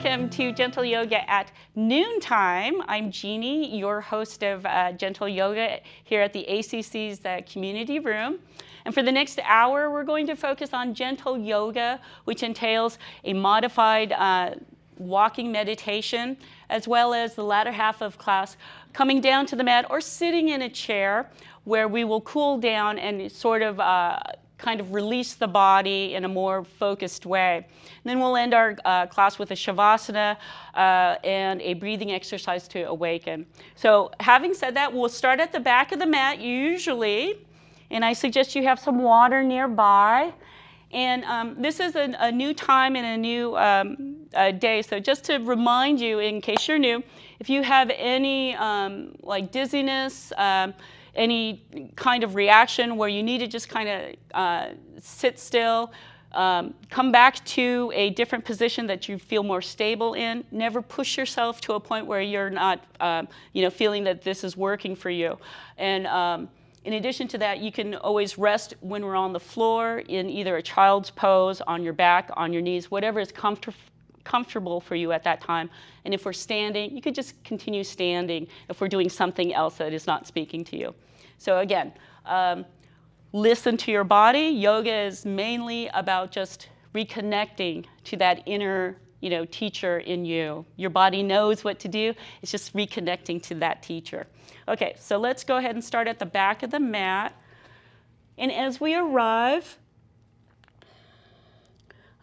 welcome to Gentle Yoga at noontime. I'm Jeani, your host of Gentle Yoga here at the ACC's Community Room. And for the next hour, we're going to focus on gentle yoga, which entails a modified walking meditation, as well as the latter half of class coming down to the mat or sitting in a chair where we will cool down and sort of kind of release the body in a more focused way. And then we'll end our class with a shavasana and a breathing exercise to awaken. So having said that, we'll start at the back of the mat usually, and I suggest you have some water nearby. And this is a new time and a new day, so just to remind you, in case you're new, if you have any like dizziness, any kind of reaction where you need to just kind of sit still, come back to a different position that you feel more stable in. Never push yourself to a point where you're not feeling that this is working for you. And in addition to that, you can always rest when we're on the floor in either a child's pose, on your back, on your knees, whatever is comfortable for you at that time. And if we're standing, you could just continue standing if we're doing something else that is not speaking to you. So again, listen to your body. Yoga is mainly about just reconnecting to that inner teacher in you. Your body knows what to do. It's just reconnecting to that teacher. Okay, so let's go ahead and start at the back of the mat. And as we arrive,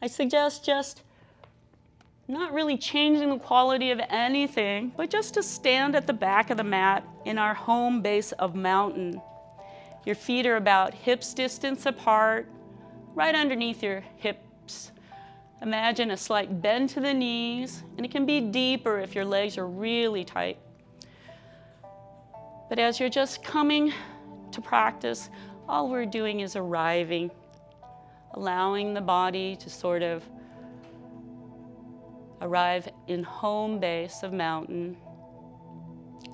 I suggest just not really changing the quality of anything, but just to stand at the back of the mat in our home base of mountain. Your feet are about hips distance apart, right underneath your hips. Imagine a slight bend to the knees, and it can be deeper if your legs are really tight. But as you're just coming to practice, all we're doing is arriving, allowing the body to sort of arrive in home base of mountain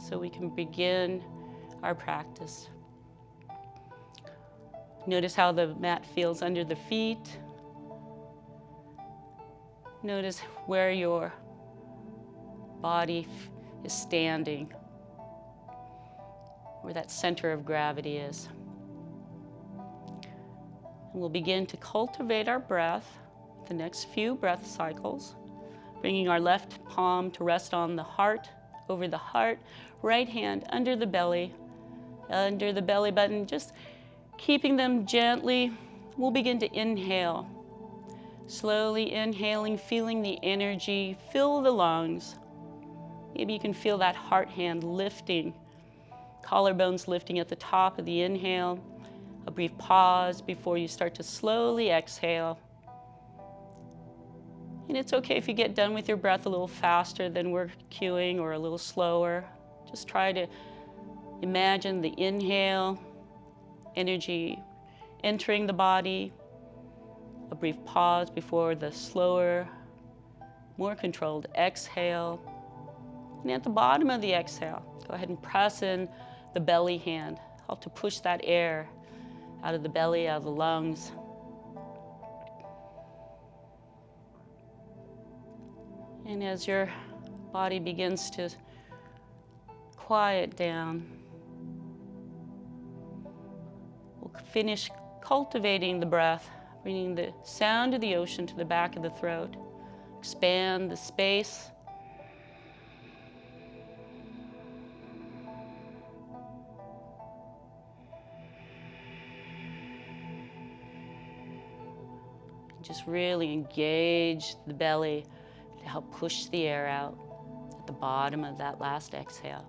so we can begin our practice. Notice how the mat feels under the feet. Notice where your body is standing, where that center of gravity is. And we'll begin to cultivate our breath the next few breath cycles, bringing our left palm to rest on the heart, over the heart, right hand under the belly button, just keeping them gently. We'll begin to inhale. Slowly inhaling, feeling the energy fill the lungs. Maybe you can feel that heart hand lifting, collarbones lifting at the top of the inhale. A brief pause before you start to slowly exhale. And it's okay if you get done with your breath a little faster than we're cueing or a little slower. Just try to imagine the inhale, energy entering the body. A brief pause before the slower, more controlled exhale. And at the bottom of the exhale, go ahead and press in the belly hand. Help to push that air out of the belly, out of the lungs. And as your body begins to quiet down, we'll finish cultivating the breath, bringing the sound of the ocean to the back of the throat. Expand the space. Just really engage the belly to help push the air out at the bottom of that last exhale.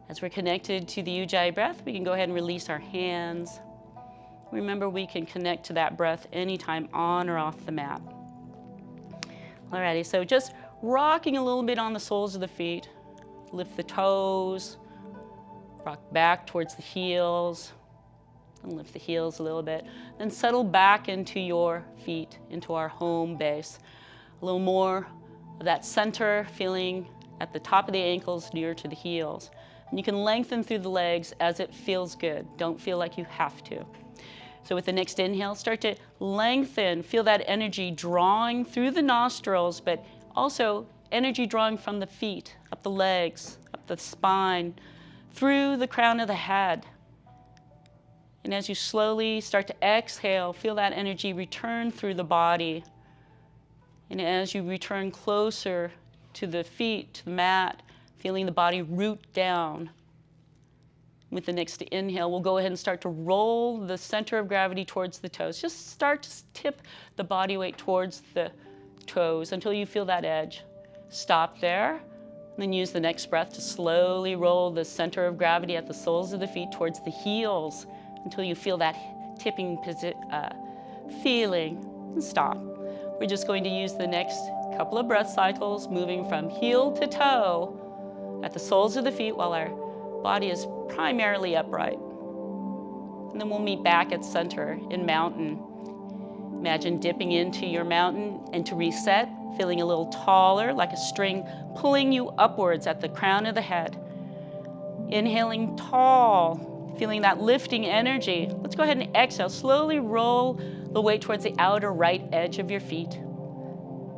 As we're connected to the Ujjayi breath, we can go ahead and release our hands. Remember, we can connect to that breath anytime on or off the mat. Alrighty, so just rocking a little bit on the soles of the feet. Lift the toes, rock back towards the heels, and lift the heels a little bit. Then settle back into your feet, into our home base. A little more of that center feeling at the top of the ankles, near to the heels. And you can lengthen through the legs as it feels good. Don't feel like you have to. So with the next inhale, start to lengthen. Feel that energy drawing through the nostrils, but Also, energy drawing from the feet, up the legs, up the spine, through the crown of the head. And as you slowly start to exhale, feel that energy return through the body. And as you return closer to the feet, to the mat, feeling the body root down. With the next inhale, we'll go ahead and start to roll the center of gravity towards the toes. Just start to tip the body weight towards the toes until you feel that edge. Stop there, and then use the next breath to slowly roll the center of gravity at the soles of the feet towards the heels until you feel that tipping feeling, and stop. We're just going to use the next couple of breath cycles, moving from heel to toe at the soles of the feet while our body is primarily upright. And then we'll meet back at center in mountain. Imagine dipping into your mountain, and to reset, feeling a little taller, like a string pulling you upwards at the crown of the head. Inhaling tall, feeling that lifting energy. Let's go ahead and exhale. Slowly roll the weight towards the outer right edge of your feet.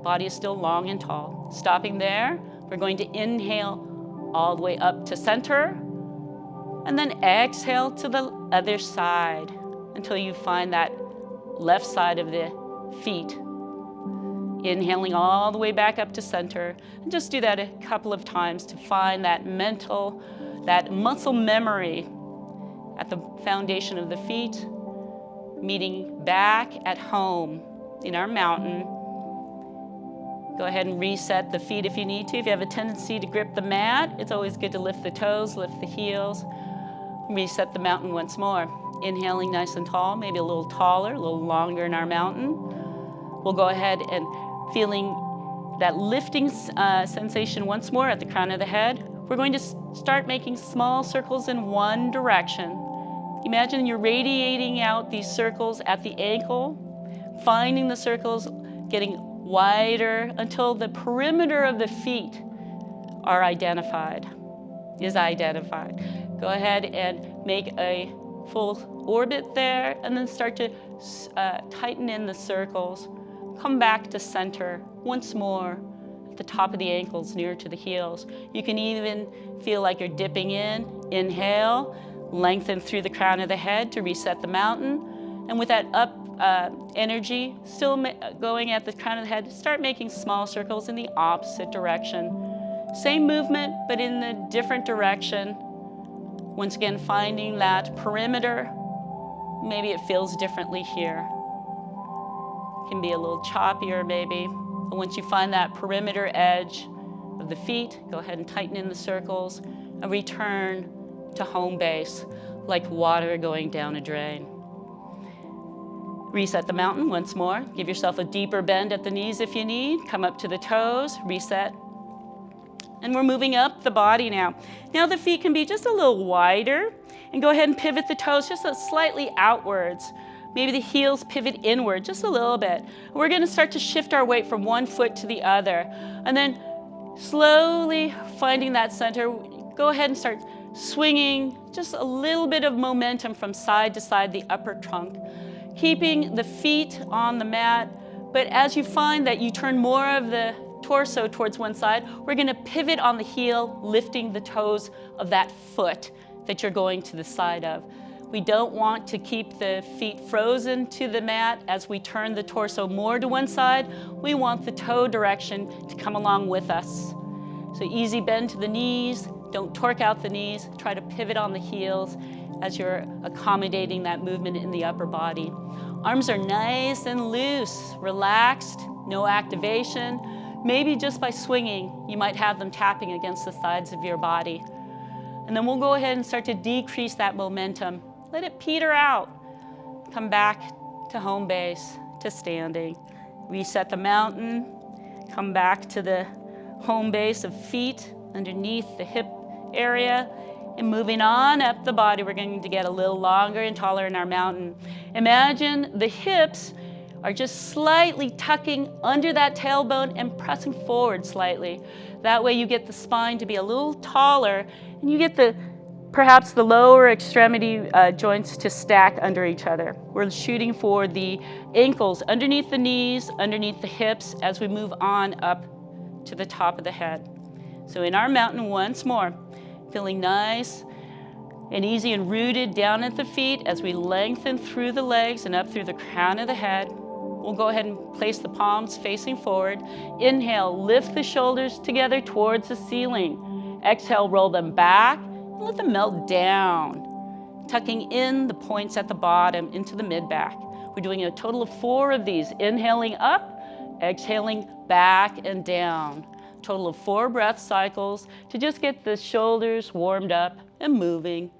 Body is still long and tall. Stopping there, we're going to inhale all the way up to center, and then exhale to the other side until you find that left side of the feet. Inhaling all the way back up to center. And just do that a couple of times to find that muscle memory at the foundation of the feet, meeting back at home in our mountain. Go ahead and reset the feet if you need to. If you have a tendency to grip the mat, it's always good to lift the toes, lift the heels. Reset the mountain once more. Inhaling nice and tall, maybe a little taller, a little longer in our mountain. We'll go ahead and feeling that lifting sensation once more at the crown of the head. We're going to start making small circles in one direction. Imagine you're radiating out these circles at the ankle, finding the circles getting wider until the perimeter of the feet is identified. Go ahead and make a full orbit there, and then start to tighten in the circles. Come back to center once more at the top of the ankles, near to the heels. You can even feel like you're dipping in. Inhale, lengthen through the crown of the head to reset the mountain. And with that up energy still going at the crown of the head, start making small circles in the opposite direction. Same movement, but in the different direction. Once again, finding that perimeter. Maybe it feels differently here. It can be a little choppier maybe. And once you find that perimeter edge of the feet, go ahead and tighten in the circles and return to home base, like water going down a drain. Reset the mountain once more. Give yourself a deeper bend at the knees if you need. Come up to the toes, reset. And we're moving up the body now. Now the feet can be just a little wider, and go ahead and pivot the toes just slightly outwards. Maybe the heels pivot inward just a little bit. We're going to start to shift our weight from one foot to the other. And then slowly finding that center, go ahead and start swinging just a little bit of momentum from side to side, the upper trunk. Keeping the feet on the mat, but as you find that you turn more of the torso towards one side, we're going to pivot on the heel, lifting the toes of that foot that you're going to the side of. We don't want to keep the feet frozen to the mat as we turn the torso more to one side. We want the toe direction to come along with us. So easy bend to the knees, don't torque out the knees, try to pivot on the heels as you're accommodating that movement in the upper body. Arms are nice and loose, relaxed, no activation. Maybe just by swinging, you might have them tapping against the sides of your body. And then we'll go ahead and start to decrease that momentum. Let it peter out. Come back to home base, to standing. Reset the mountain. Come back to the home base of feet underneath the hip area. And moving on up the body, we're going to get a little longer and taller in our mountain. Imagine the hips are just slightly tucking under that tailbone and pressing forward slightly. That way you get the spine to be a little taller, and you get perhaps the lower extremity joints to stack under each other. We're shooting for the ankles underneath the knees, underneath the hips as we move on up to the top of the head. So in our mountain once more, feeling nice and easy and rooted down at the feet as we lengthen through the legs and up through the crown of the head. We'll go ahead and place the palms facing forward. Inhale, lift the shoulders together towards the ceiling. Exhale, roll them back and let them melt down, tucking in the points at the bottom into the mid-back. We're doing a total of 4 of these. Inhaling up, exhaling back and down. Total of 4 breath cycles to just get the shoulders warmed up and moving.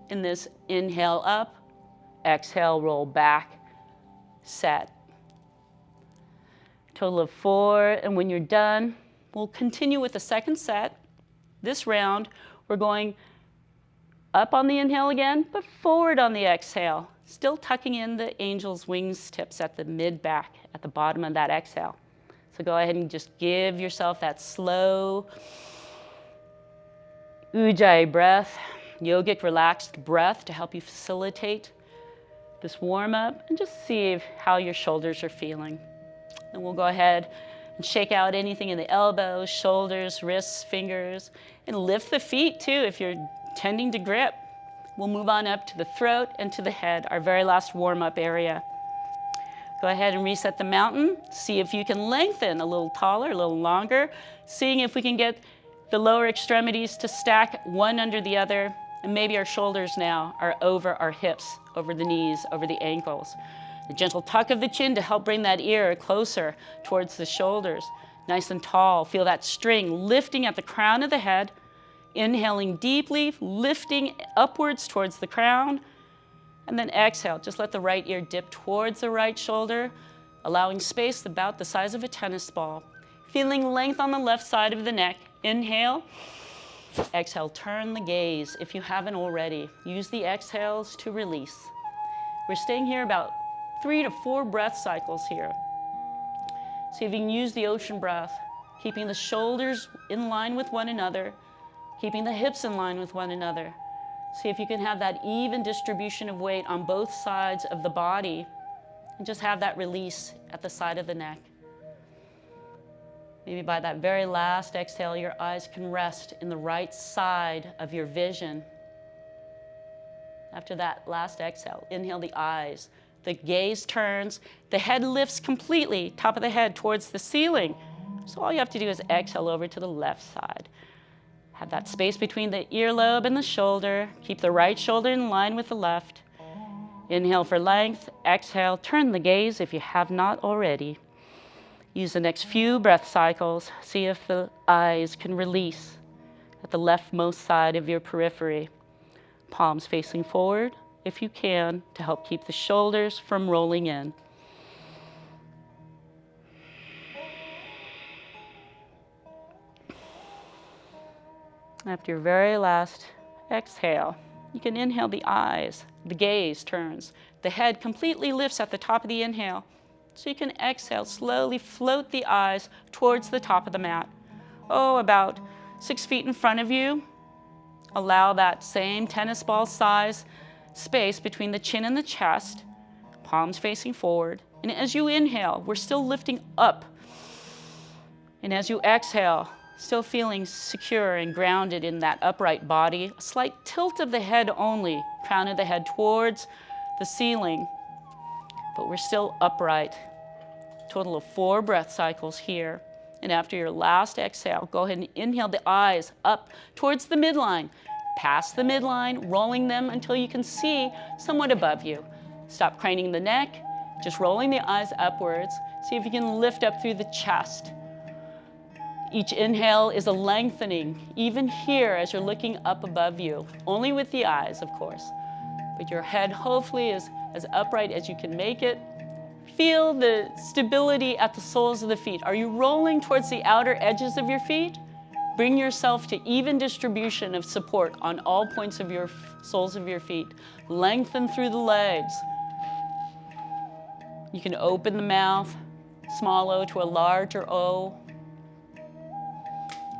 In this inhale up, exhale, roll back, set. Total of 4, and when you're done, we'll continue with the second set. This round, we're going up on the inhale again, but forward on the exhale. Still tucking in the angel's wings tips at the mid-back, at the bottom of that exhale. So go ahead and just give yourself that slow Ujjayi breath, yogic relaxed breath to help you facilitate this warm up, and just see how your shoulders are feeling. And we'll go ahead and shake out anything in the elbows, shoulders, wrists, fingers, and lift the feet too if you're tending to grip. We'll move on up to the throat and to the head, our very last warm-up area. Go ahead and reset the mountain. See if you can lengthen a little taller, a little longer, seeing if we can get the lower extremities to stack one under the other, and maybe our shoulders now are over our hips, over the knees, over the ankles. A gentle tuck of the chin to help bring that ear closer towards the shoulders. Nice and tall. Feel that string lifting at the crown of the head. Inhaling deeply, lifting upwards towards the crown. And then exhale. Just let the right ear dip towards the right shoulder, allowing space about the size of a tennis ball. Feeling length on the left side of the neck. Inhale. Exhale, turn the gaze if you haven't already. Use the exhales to release. We're staying here about 3 to 4 breath cycles here. See if you can use the ocean breath, keeping the shoulders in line with one another, keeping the hips in line with one another. See if you can have that even distribution of weight on both sides of the body, and just have that release at the side of the neck. Maybe by that very last exhale, your eyes can rest in the right side of your vision. After that last exhale, inhale the eyes. The gaze turns, the head lifts completely, top of the head towards the ceiling. So all you have to do is exhale over to the left side. Have that space between the earlobe and the shoulder. Keep the right shoulder in line with the left. Inhale for length, exhale, turn the gaze if you have not already. Use the next few breath cycles. See if the eyes can release at the leftmost side of your periphery. Palms facing forward, if you can, to help keep the shoulders from rolling in. After your very last exhale, you can inhale the eyes, the gaze turns, the head completely lifts at the top of the inhale. So you can exhale, slowly float the eyes towards the top of the mat. About 6 feet in front of you. Allow that same tennis ball size space between the chin and the chest, palms facing forward. And as you inhale, we're still lifting up. And as you exhale, still feeling secure and grounded in that upright body. A slight tilt of the head only, crown of the head towards the ceiling. But we're still upright. Total of 4 breath cycles here. And after your last exhale, go ahead and inhale the eyes up towards the midline. Past the midline, rolling them until you can see somewhat above you. Stop craning the neck, just rolling the eyes upwards. See if you can lift up through the chest. Each inhale is a lengthening, even here as you're looking up above you. Only with the eyes, of course. But your head hopefully is as upright as you can make it. Feel the stability at the soles of the feet. Are you rolling towards the outer edges of your feet? Bring yourself to even distribution of support on all points of your soles of your feet. Lengthen through the legs. You can open the mouth, small O to a larger O.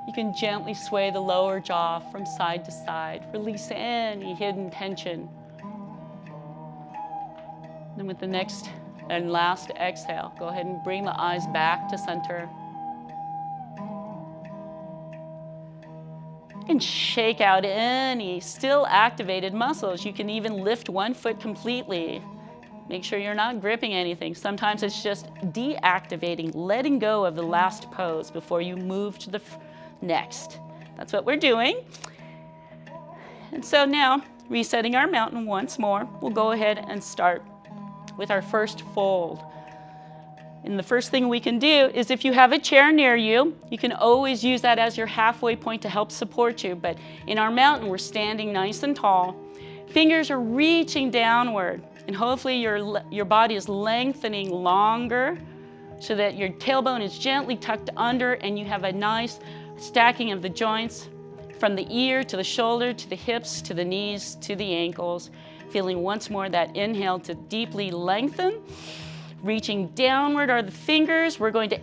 You can gently sway the lower jaw from side to side. Release any hidden tension. Then with the next and last exhale, go ahead and bring the eyes back to center. and shake out any still activated muscles. You can even lift one foot completely. Make sure you're not gripping anything. Sometimes it's just deactivating, letting go of the last pose before you move to the next. That's what we're doing. And so now, resetting our mountain once more, we'll go ahead and start with our first fold. And the first thing we can do is, if you have a chair near you, you can always use that as your halfway point to help support you. But in our mountain, we're standing nice and tall. Fingers are reaching downward, and hopefully your body is lengthening longer so that your tailbone is gently tucked under and you have a nice stacking of the joints from the ear to the shoulder to the hips to the knees to the ankles. Feeling once more that inhale to deeply lengthen. Reaching downward are the fingers. We're going to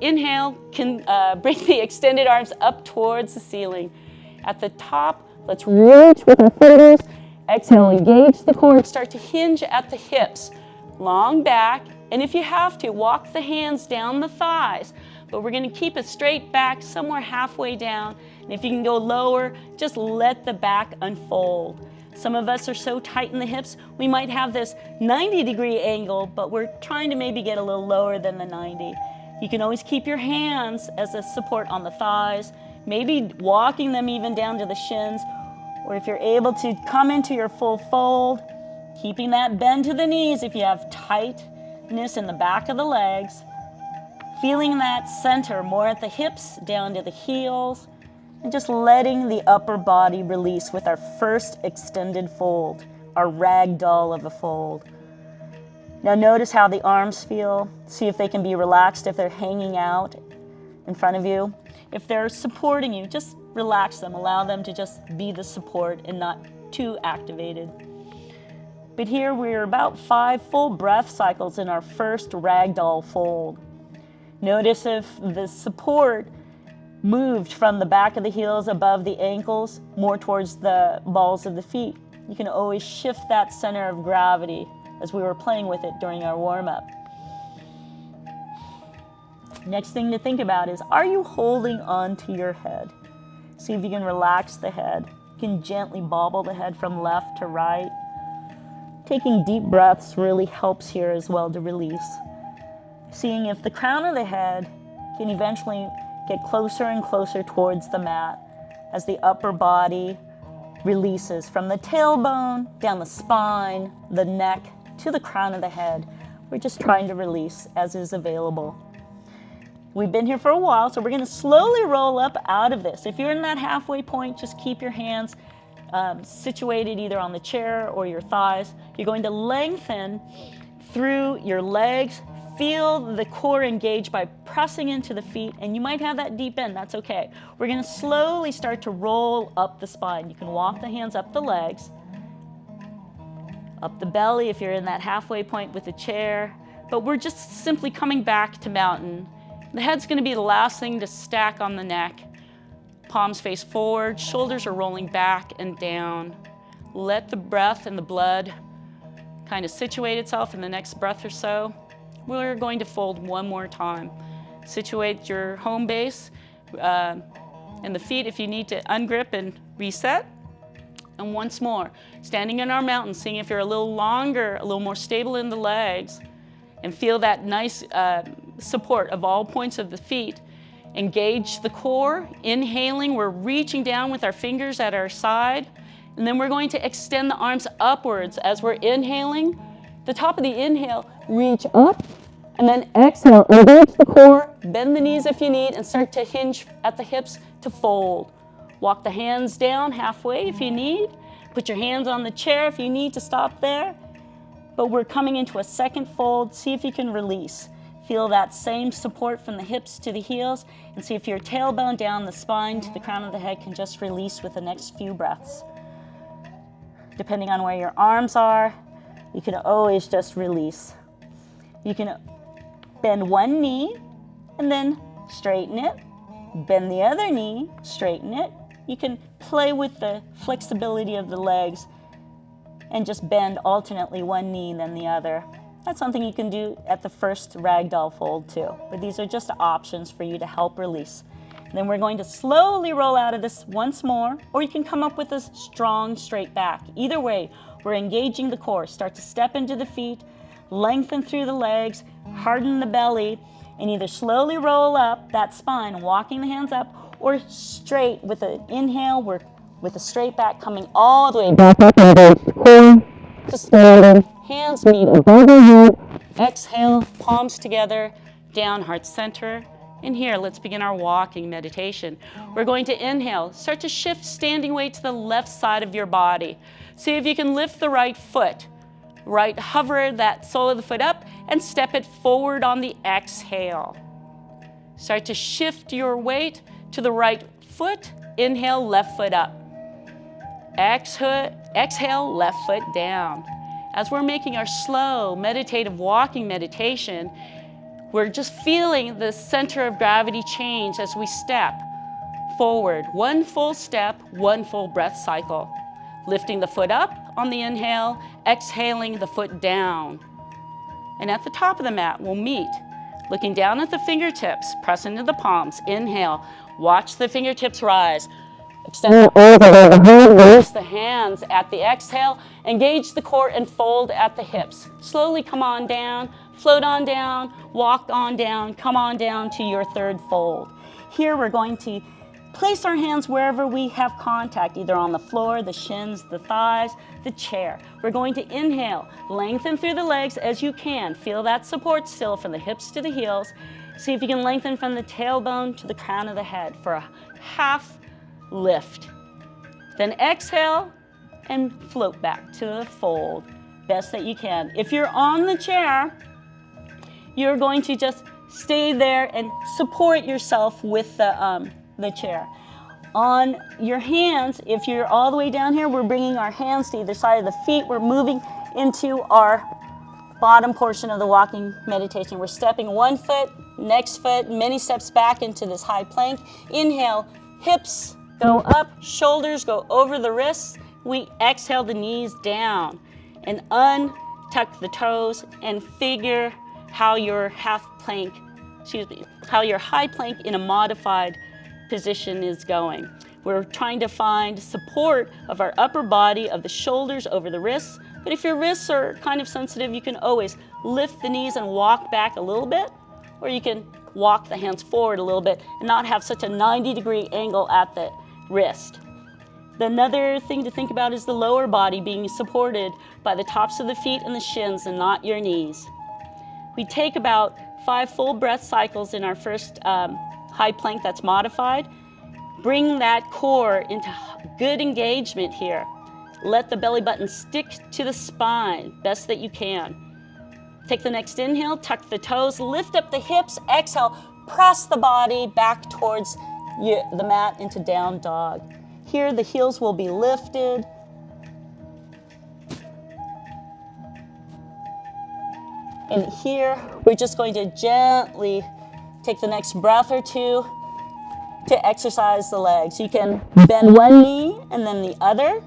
inhale, bring the extended arms up towards the ceiling. At the top, let's reach with our fingers. Exhale, engage the core. Start to hinge at the hips. Long back, and if you have to, walk the hands down the thighs. But we're going to keep it straight back, somewhere halfway down. And if you can go lower, just let the back unfold. Some of us are so tight in the hips, we might have this 90-degree angle, but we're trying to maybe get a little lower than the 90. You can always keep your hands as a support on the thighs, maybe walking them even down to the shins, or if you're able to come into your full fold, keeping that bend to the knees if you have tightness in the back of the legs, feeling that center more at the hips, down to the heels, and just letting the upper body release with our first extended fold, our rag doll of a fold. Now notice how the arms feel. See if they can be relaxed if they're hanging out in front of you. If they're supporting you, just relax them. Allow them to just be the support and not too activated. But here we're about 5 full breath cycles in our first ragdoll fold. Notice if the support moved from the back of the heels above the ankles more towards the balls of the feet. You can always shift that center of gravity as we were playing with it during our warm-up. Next thing to think about is, are you holding on to your head? See if you can relax the head. You can gently bobble the head from left to right. Taking deep breaths really helps here as well to release. Seeing if the crown of the head can eventually get closer and closer towards the mat as the upper body releases from the tailbone, down the spine, the neck, to the crown of the head. We're just trying to release as is available. We've been here for a while, so we're going to slowly roll up out of this. If you're in that halfway point, just keep your hands situated either on the chair or your thighs. You're going to lengthen through your legs. Feel the core engage by pressing into the feet, and you might have that deep bend. That's okay. We're going to slowly start to roll up the spine. You can walk the hands up the legs, up the belly if you're in that halfway point with the chair, but we're just simply coming back to mountain. The head's going to be the last thing to stack on the neck. Palms face forward, shoulders are rolling back and down. Let the breath and the blood kind of situate itself in the next breath or so. We're going to fold one more time. Situate your home base and the feet if you need to ungrip and reset. And once more, standing in our mountain, seeing if you're a little longer, a little more stable in the legs, and feel that nice support of all points of the feet. Engage the core. Inhaling, we're reaching down with our fingers at our side, and then we're going to extend the arms upwards as we're inhaling. The top of the inhale, reach up, and then exhale, engage the core, bend the knees if you need, and start to hinge at the hips to fold. Walk the hands down halfway if you need. Put your hands on the chair if you need to stop there. But we're coming into a second fold. See if you can release. Feel that same support from the hips to the heels, and see if your tailbone down the spine to the crown of the head can just release with the next few breaths. Depending on where your arms are, you can always just release. You can bend one knee and then straighten it. Bend the other knee, straighten it. You can play with the flexibility of the legs and just bend alternately one knee then the other. That's something you can do at the first ragdoll fold too. But these are just options for you to help release. Then we're going to slowly roll out of this once more, or you can come up with a strong straight back. Either way, we're engaging the core. Start to step into the feet, lengthen through the legs, harden the belly, and either slowly roll up that spine, walking the hands up, or straight with an inhale, we're with a straight back coming all the way back up and the core to standing. Hands meet above your head. Exhale, palms together, down, heart center. And here, let's begin our walking meditation. We're going to inhale. Start to shift standing weight to the left side of your body. See if you can lift the right foot. Right, hover that sole of the foot up and step it forward on the exhale. Start to shift your weight to the right foot. Inhale, left foot up. Exhale, left foot down. As we're making our slow, meditative walking meditation, we're just feeling the center of gravity change as we step forward. One full step, one full breath cycle. Lifting the foot up on the inhale, exhaling the foot down. And at the top of the mat, we'll meet. Looking down at the fingertips, press into the palms. Inhale, watch the fingertips rise. Extend the overhead, release the hands at the exhale. Engage the core and fold at the hips. Slowly come on down, float on down, walk on down, come on down to your third fold. Here we're going to place our hands wherever we have contact, either on the floor, the shins, the thighs, the chair. We're going to inhale, lengthen through the legs as you can. Feel that support still from the hips to the heels. See if you can lengthen from the tailbone to the crown of the head for a half lift. Then exhale and float back to the fold, best that you can. If you're on the chair, you're going to just stay there and support yourself with the chair. On your hands, if you're all the way down here, we're bringing our hands to either side of the feet. We're moving into our bottom portion of the walking meditation. We're stepping one foot, next foot, many steps back into this high plank. Inhale, hips go up, shoulders go over the wrists. We exhale the knees down and untuck the toes and figure how your high plank in a modified position is going. We're trying to find support of our upper body, of the shoulders over the wrists. But if your wrists are kind of sensitive, you can always lift the knees and walk back a little bit, or you can walk the hands forward a little bit and not have such a 90-degree angle at the wrist. Another thing to think about is the lower body being supported by the tops of the feet and the shins and not your knees. We take about 5 full breath cycles in our first high plank that's modified. Bring that core into good engagement here. Let the belly button stick to the spine, best that you can. Take the next inhale, tuck the toes, lift up the hips, exhale, press the body back towards the mat into down dog. Here the heels will be lifted. And here we're just going to gently take the next breath or two to exercise the legs. You can bend one knee and then the other.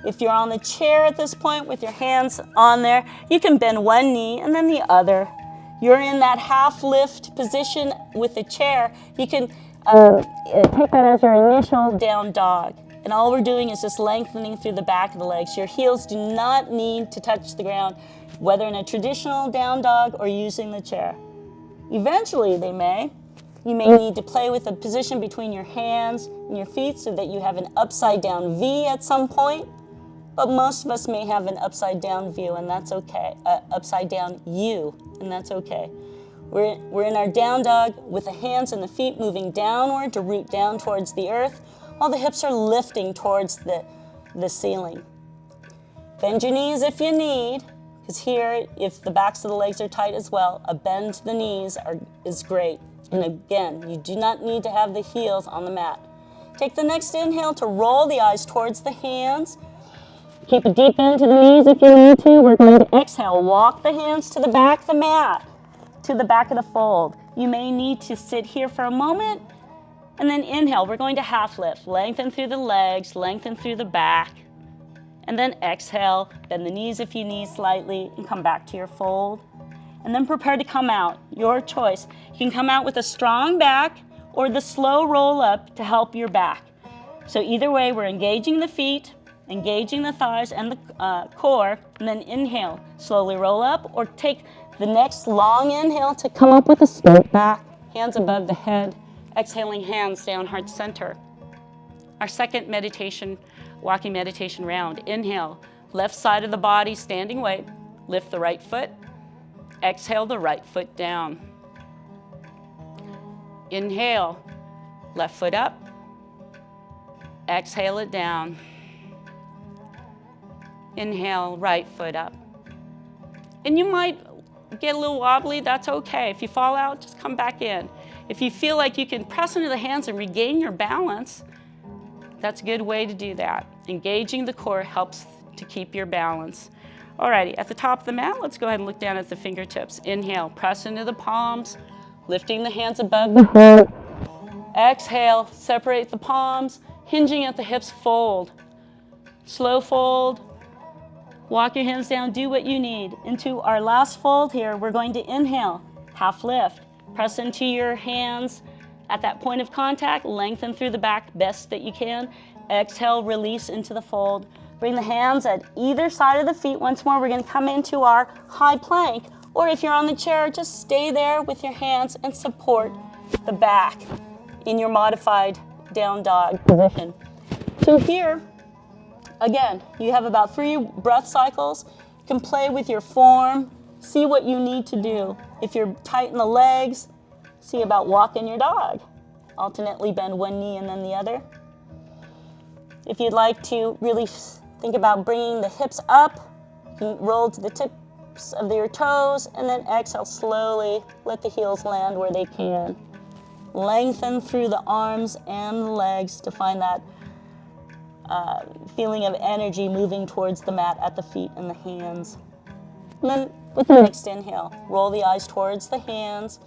If you're on the chair at this point with your hands on there, you can bend one knee and then the other. You're in that half lift position with the chair. You can take that as your initial down dog. And all we're doing is just lengthening through the back of the legs. Your heels do not need to touch the ground, whether in a traditional down dog or using the chair. Eventually they may. You may need to play with the position between your hands and your feet so that you have an upside down V at some point. But most of us may have an upside down view, and that's okay. Upside down U, and that's okay. We're in our down dog with the hands and the feet moving downward to root down towards the earth, while the hips are lifting towards the ceiling. Bend your knees if you need, because here, if the backs of the legs are tight as well, a bend to the knees is great. And again, you do not need to have the heels on the mat. Take the next inhale to roll the eyes towards the hands. Keep a deep bend to the knees if you need to. We're going to exhale, walk the hands to the back of the mat, to the back of the fold. You may need to sit here for a moment, and then inhale. We're going to half lift. Lengthen through the legs, lengthen through the back, and then exhale. Bend the knees if you need slightly, and come back to your fold. And then prepare to come out, your choice. You can come out with a strong back, or the slow roll up to help your back. So either way, we're engaging the feet, engaging the thighs and the core, and then inhale, slowly roll up, or take the next long inhale to come up with a straight back, hands above the head, exhaling hands down heart center. Our second meditation, walking meditation round. Inhale, left side of the body, standing weight, lift the right foot, exhale the right foot down. Inhale, left foot up, exhale it down. Inhale, right foot up. And you might get a little wobbly, that's okay. If you fall out, just come back in. If you feel like you can press into the hands and regain your balance, that's a good way to do that. Engaging the core helps to keep your balance. Alrighty, at the top of the mat, let's go ahead and look down at the fingertips. Inhale, press into the palms, lifting the hands above the heart. Exhale, separate the palms, hinging at the hips, fold. Slow fold. Walk your hands down, do what you need. Into our last fold here, we're going to inhale, half lift. Press into your hands at that point of contact, lengthen through the back best that you can. Exhale, release into the fold. Bring the hands at either side of the feet. Once more, we're going to come into our high plank. Or if you're on the chair, just stay there with your hands and support the back in your modified down dog position. So here, again, you have about 3 breath cycles. You can play with your form, see what you need to do. If you're tight in the legs, see about walking your dog. Alternately bend one knee and then the other. If you'd like to really think about bringing the hips up, you can roll to the tips of your toes and then exhale slowly. Let the heels land where they can. Lengthen through the arms and the legs to find that feeling of energy moving towards the mat at the feet and the hands. And then with the next inhale, roll the eyes towards the hands.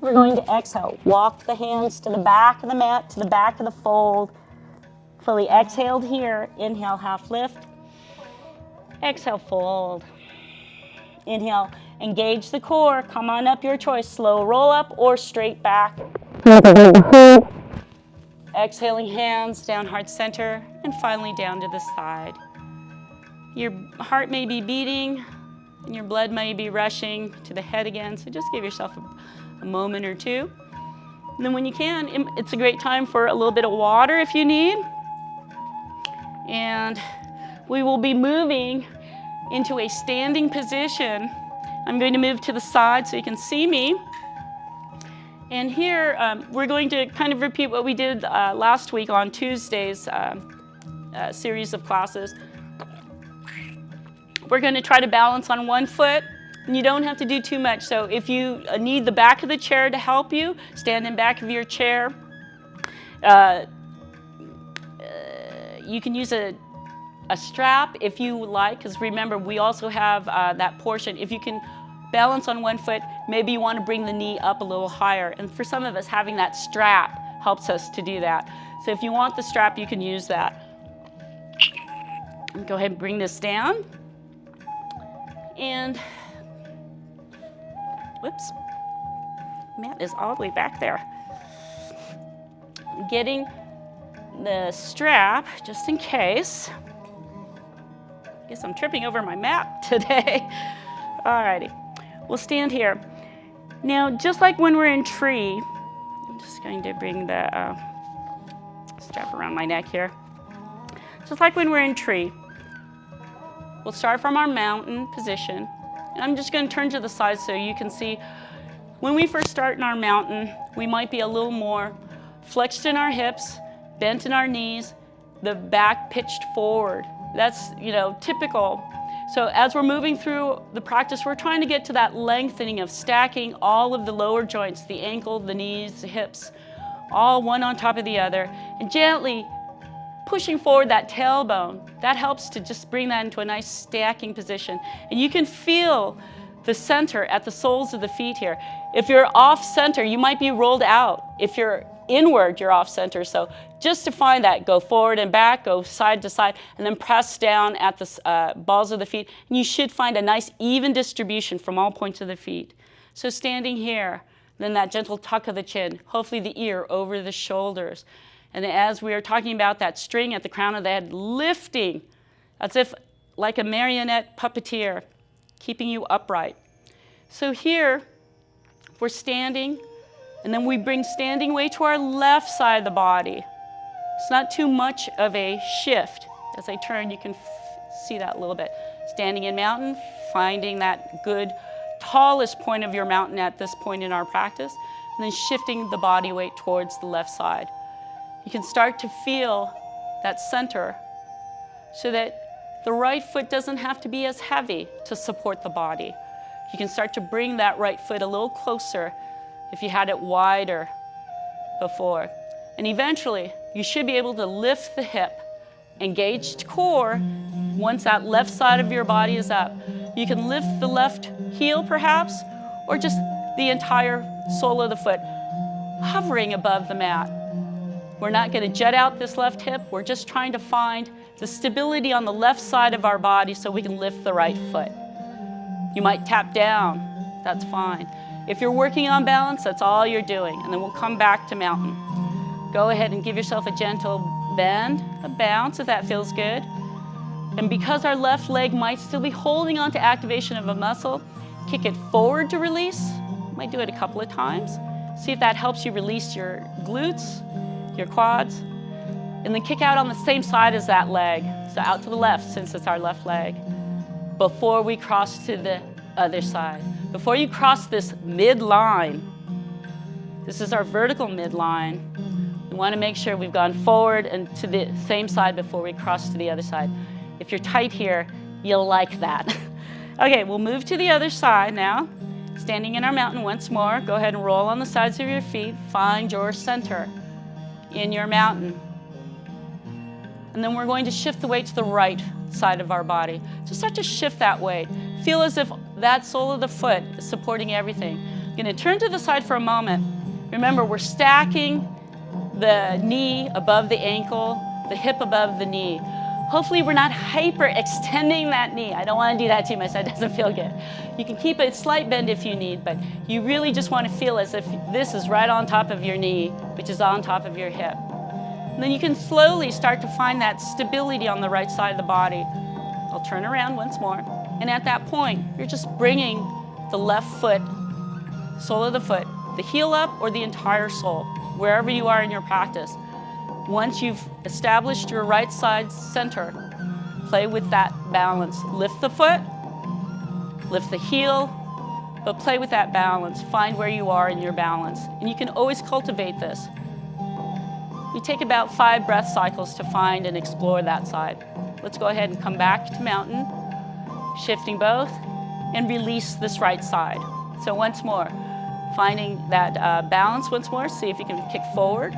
We're going to exhale. Walk the hands to the back of the mat, to the back of the fold. Fully exhaled here. Inhale, half lift. Exhale, fold. Inhale, engage the core. Come on up, your choice. Slow roll up or straight back. Exhaling hands down heart center and finally down to the side. Your heart may be beating and your blood may be rushing to the head again, so just give yourself a moment or two. And then when you can, it's a great time for a little bit of water if you need. And we will be moving into a standing position. I'm going to move to the side so you can see me. And here, we're going to kind of repeat what we did last week on Tuesday's series of classes. We're going to try to balance on one foot, and you don't have to do too much. So if you need the back of the chair to help you, stand in back of your chair. You can use a strap if you like, because remember, we also have that portion. If you can balance on one foot, maybe you want to bring the knee up a little higher. And for some of us, having that strap helps us to do that. So if you want the strap, you can use that. Go ahead and bring this down. And, whoops, mat is all the way back there. Getting the strap, just in case. Guess I'm tripping over my mat today. Alrighty, we'll stand here. Now, just like when we're in tree, I'm just going to bring the strap around my neck here. Just like when we're in tree, we'll start from our mountain position. And I'm just going to turn to the side so you can see. When we first start in our mountain, we might be a little more flexed in our hips, bent in our knees, the back pitched forward. That's, typical. So as we're moving through the practice, we're trying to get to that lengthening of stacking all of the lower joints, the ankle, the knees, the hips, all one on top of the other, and gently pushing forward that tailbone. That helps to just bring that into a nice stacking position. And you can feel the center at the soles of the feet here. If you're off center, you might be rolled out. If you're inward, you're off center. So just to find that, go forward and back, go side to side, and then press down at the balls of the feet. And you should find a nice even distribution from all points of the feet. So standing here, Then that gentle tuck of the chin, hopefully the ear over the shoulders. And as we are talking about that string at the crown of the head, lifting as if like a marionette puppeteer, keeping you upright. So here, we're standing, and then we bring standing weight to our left side of the body. It's not too much of a shift. As I turn, you can see that a little bit. Standing in mountain, finding that good, tallest point of your mountain at this point in our practice, and then shifting the body weight towards the left side. You can start to feel that center so that the right foot doesn't have to be as heavy to support the body. You can start to bring that right foot a little closer if you had it wider before. And eventually, you should be able to lift the hip, engaged core. Once that left side of your body is up, you can lift the left heel perhaps, or just the entire sole of the foot, hovering above the mat. We're not going to jet out this left hip. We're just trying to find the stability on the left side of our body so we can lift the right foot. You might tap down. That's fine. If you're working on balance, that's all you're doing. And then we'll come back to mountain. Go ahead and give yourself a gentle bend, a bounce if that feels good. And because our left leg might still be holding on to activation of a muscle, kick it forward to release. You might do it a couple of times. See if that helps you release your glutes, your quads. And then kick out on the same side as that leg. So out to the left, since it's our left leg. Before we cross to the other side. Before you cross this midline, this is our vertical midline. We want to make sure we've gone forward and to the same side before we cross to the other side. If you're tight here, you'll like that. Okay, we'll move to the other side now. Standing in our mountain once more. Go ahead and roll on the sides of your feet. Find your center in your mountain. And then we're going to shift the weight to the right side of our body. So start to shift that weight. Feel as if that sole of the foot is supporting everything. You're going to turn to the side for a moment. Remember, we're stacking the knee above the ankle, the hip above the knee. Hopefully we're not hyper-extending that knee. I don't want to do that too much. That doesn't feel good. You can keep a slight bend if you need, but you really just want to feel as if this is right on top of your knee, which is on top of your hip. And then you can slowly start to find that stability on the right side of the body. I'll turn around once more. And at that point, you're just bringing the left foot, sole of the foot, the heel up or the entire sole, wherever you are in your practice. Once you've established your right side center, play with that balance. Lift the foot, lift the heel, but play with that balance. Find where you are in your balance. And you can always cultivate this. We take about 5 breath cycles to find and explore that side. Let's go ahead and come back to mountain, shifting both, and release this right side. So once more, finding that balance once more. See if you can kick forward,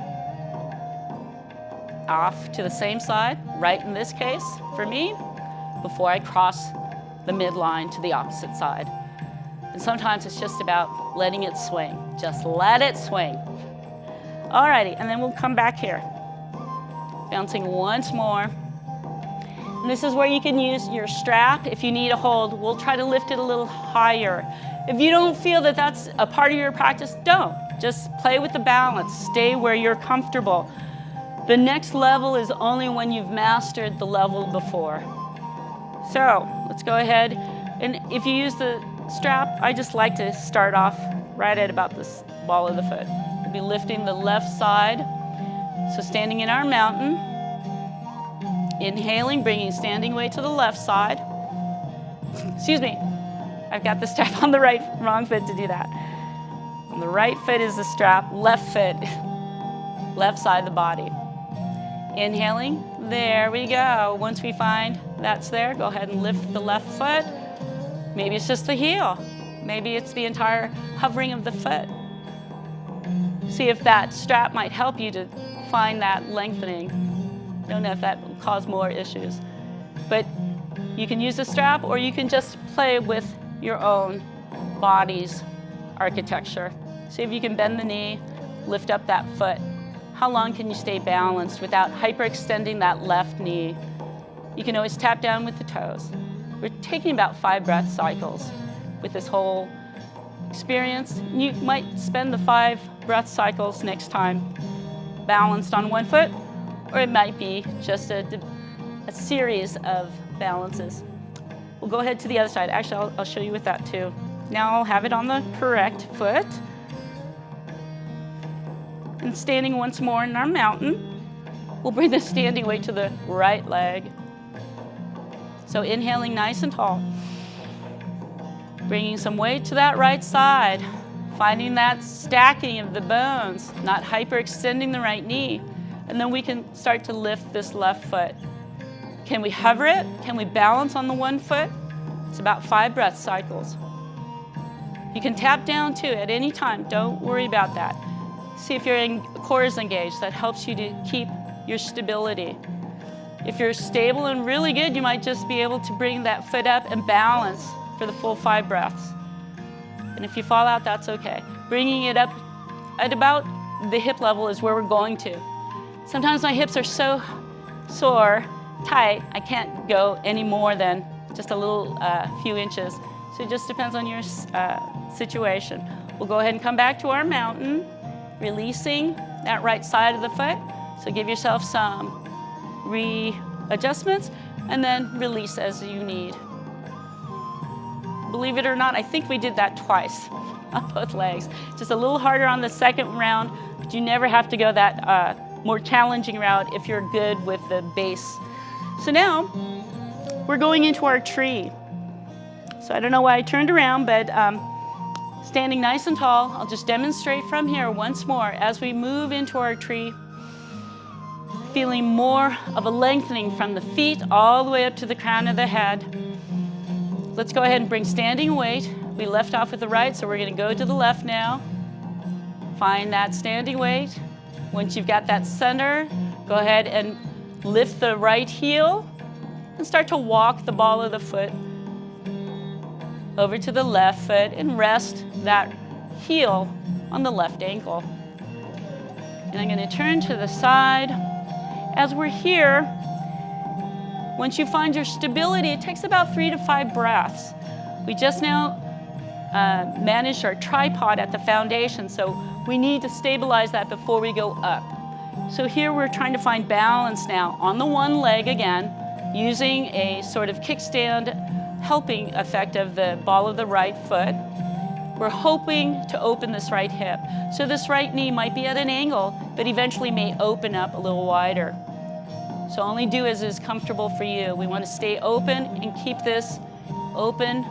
off to the same side, right in this case for me, before I cross the midline to the opposite side. And sometimes it's just about letting it swing. Just let it swing. Alrighty, and then we'll come back here. Bouncing once more. And this is where you can use your strap if you need a hold. We'll try to lift it a little higher. If you don't feel that that's a part of your practice, don't. Just play with the balance. Stay where you're comfortable. The next level is only when you've mastered the level before. So let's go ahead. And if you use the strap, I just like to start off right at about this ball of the foot. We'll be lifting the left side. So standing in our mountain, inhaling, bringing standing weight to the left side. Excuse me, I've got the strap on the right, wrong foot to do that. On the right foot is the strap, left foot, left side of the body. Inhaling, there we go. Once we find that's there, go ahead and lift the left foot. Maybe it's just the heel. Maybe it's the entire hovering of the foot. See if that strap might help you to find that lengthening. Don't know if that will cause more issues. But you can use a strap or you can just play with your own body's architecture. See if you can bend the knee, lift up that foot. How long can you stay balanced without hyperextending that left knee? You can always tap down with the toes. We're taking about 5 breath cycles with this whole experience. You might spend the 5 breath cycles next time balanced on one foot, or it might be just a series of balances. We'll go ahead to the other side. Actually, I'll show you with that too. Now I'll have it on the correct foot. And standing once more in our mountain, we'll bring the standing weight to the right leg. So inhaling nice and tall. Bringing some weight to that right side. Finding that stacking of the bones, not hyperextending the right knee. And then we can start to lift this left foot. Can we hover it? Can we balance on the one foot? It's about 5 breath cycles. You can tap down too at any time. Don't worry about that. See if your core is engaged. That helps you to keep your stability. If you're stable and really good, you might just be able to bring that foot up and balance for the full 5 breaths. And if you fall out, that's okay. Bringing it up at about the hip level is where we're going to. Sometimes my hips are so sore, tight, I can't go any more than just a little few inches. So it just depends on your situation. We'll go ahead and come back to our mountain, releasing that right side of the foot. So give yourself some readjustments and then release as you need. Believe it or not, I think we did that twice on both legs. Just a little harder on the second round, but you never have to go that more challenging route if you're good with the base. So now we're going into our tree. So I don't know why I turned around, but standing nice and tall, I'll just demonstrate from here once more as we move into our tree, feeling more of a lengthening from the feet all the way up to the crown of the head. Let's go ahead and bring standing weight. We left off with the right, so we're going to go to the left now. Find that standing weight. Once you've got that center, go ahead and lift the right heel and start to walk the ball of the foot over to the left foot and rest that heel on the left ankle. And I'm going to turn to the side. As we're here, once you find your stability, it takes about 3 to 5 breaths. We just now managed our tripod at the foundation, so we need to stabilize that before we go up. So here we're trying to find balance now on the one leg again, using a sort of kickstand helping effect of the ball of the right foot. We're hoping to open this right hip. So this right knee might be at an angle, but eventually may open up a little wider. So only do as is comfortable for you. We want to stay open and keep this open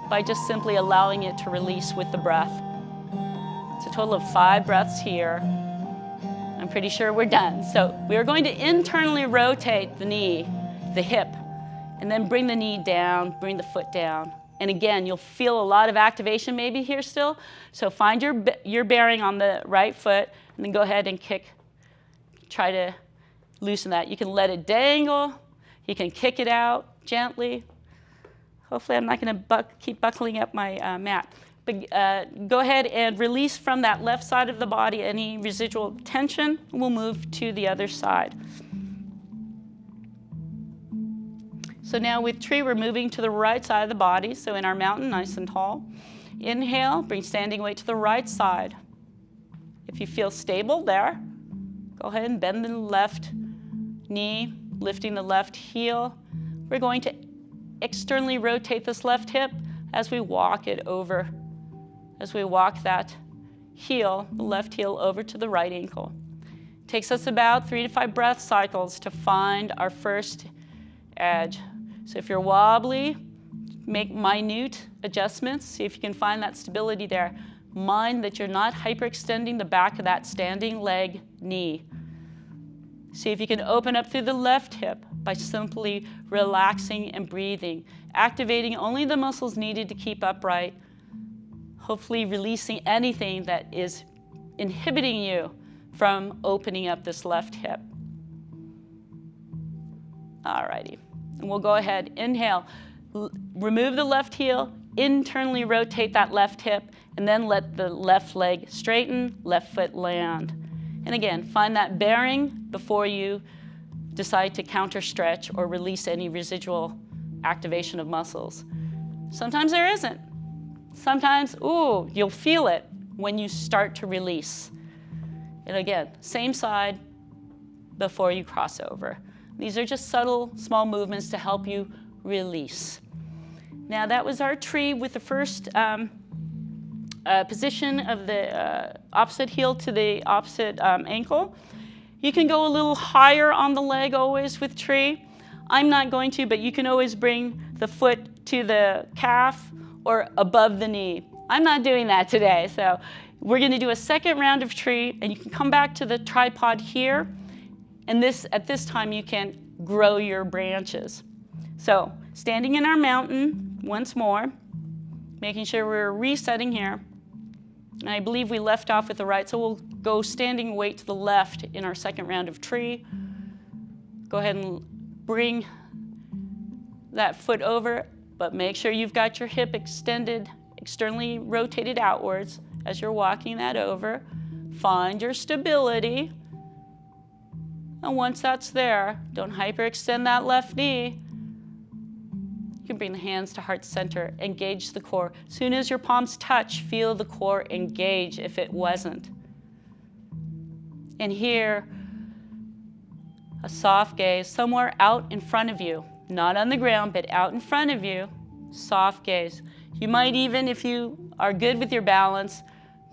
by just simply allowing it to release with the breath. It's a total of 5 breaths here. I'm pretty sure we're done. So we're going to internally rotate the knee, the hip, and then bring the knee down, bring the foot down. And again, you'll feel a lot of activation maybe here still. So find your bearing on the right foot and then go ahead and kick. Try to loosen that. You can let it dangle. You can kick it out gently. Hopefully I'm not going to keep buckling up my mat. But go ahead and release from that left side of the body any residual tension. We'll move to the other side. So now with tree, we're moving to the right side of the body. So in our mountain, nice and tall. Inhale, bring standing weight to the right side. If you feel stable there, go ahead and bend the left knee, lifting the left heel. We're going to externally rotate this left hip as we walk it over, as we walk that heel, the left heel, over to the right ankle. It takes us about 3 to 5 breath cycles to find our first edge. So if you're wobbly, make minute adjustments. See if you can find that stability there. Mind that you're not hyperextending the back of that standing leg knee. See if you can open up through the left hip by simply relaxing and breathing, activating only the muscles needed to keep upright, hopefully releasing anything that is inhibiting you from opening up this left hip. All righty. And we'll go ahead, inhale, remove the left heel, internally rotate that left hip, and then let the left leg straighten, left foot land. And again, find that bearing before you decide to counter stretch or release any residual activation of muscles. Sometimes there isn't. Sometimes, ooh, you'll feel it when you start to release. And again, same side before you cross over. These are just subtle, small movements to help you release. Now that was our tree with the first position of the opposite heel to the opposite ankle. You can go a little higher on the leg always with tree. I'm not going to, but you can always bring the foot to the calf or above the knee. I'm not doing that today, so we're going to do a second round of tree, and you can come back to the tripod here, and at this time you can grow your branches. So standing in our mountain once more, making sure we're resetting here. And I believe we left off with the right, so we'll go standing weight to the left in our second round of tree. Go ahead and bring that foot over, but make sure you've got your hip extended, externally rotated outwards as you're walking that over. Find your stability. And once that's there, don't hyperextend that left knee. You can bring the hands to heart center, engage the core. As soon as your palms touch, feel the core engage if it wasn't. And here, a soft gaze somewhere out in front of you, not on the ground, but out in front of you, soft gaze. You might even, if you are good with your balance,